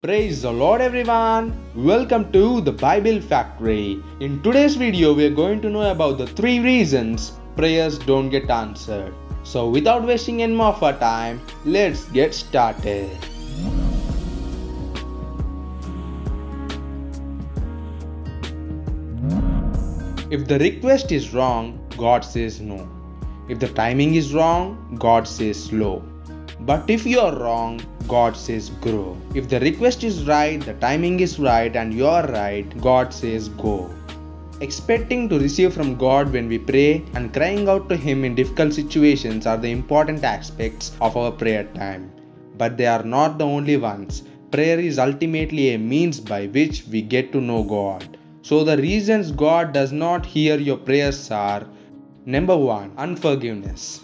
Praise the Lord everyone! Welcome to the Bible Factory. In today's video we are going to know about the 3 reasons prayers don't get answered. So without wasting any more of our time, let's get started. If the request is wrong, God says no. If the timing is wrong, God says slow. But if you are wrong, God says grow. If the request is right, the timing is right, and you are right, God says go. Expecting to receive from God when we pray and crying out to Him in difficult situations are the important aspects of our prayer time. But they are not the only ones. Prayer is ultimately a means by which we get to know God. So the reasons God does not hear your prayers are: number 1, unforgiveness.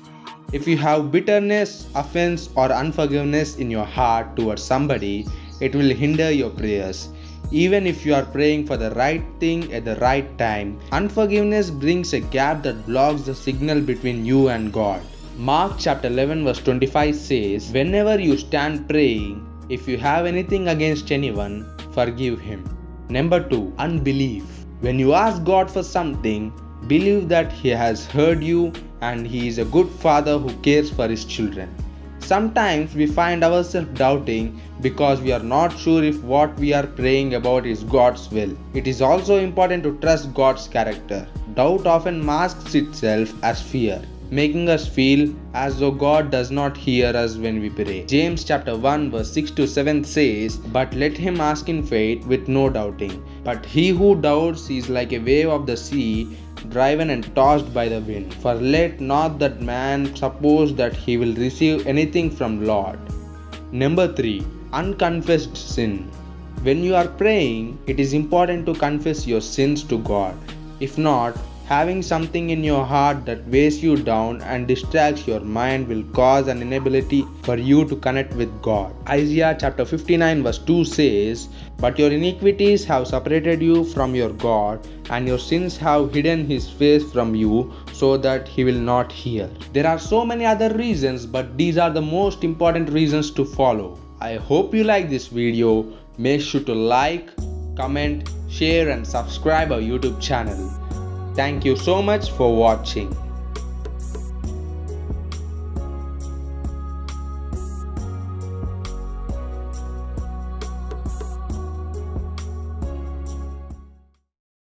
If you have bitterness, offense, or unforgiveness in your heart towards somebody, it will hinder your prayers. Even if you are praying for the right thing at the right time, unforgiveness brings a gap that blocks the signal between you and God. Mark chapter 11 verse 25 says, "Whenever you stand praying, if you have anything against anyone, forgive him." Number 2, unbelief. When you ask God for something, believe that He has heard you and He is a good father who cares for His children. Sometimes we find ourselves doubting because we are not sure if what we are praying about is God's will. It is also important to trust God's character. Doubt often masks itself as fear, making us feel as though God does not hear us when we pray. James chapter 1 verse 6 to 7 says, "But let him ask in faith with no doubting. But he who doubts is like a wave of the sea, driven and tossed by the wind. For let not that man suppose that he will receive anything from Lord." Number 3, unconfessed sin. When you are praying, it is important to confess your sins to God. If not, having something in your heart that weighs you down and distracts your mind will cause an inability for you to connect with God. Isaiah chapter 59 verse 2 says, "But your iniquities have separated you from your God, and your sins have hidden His face from you, so that He will not hear." There are so many other reasons, but these are the most important reasons to follow. I hope you like this video. Make sure to like, comment, share and subscribe our YouTube channel. Thank you so much for watching.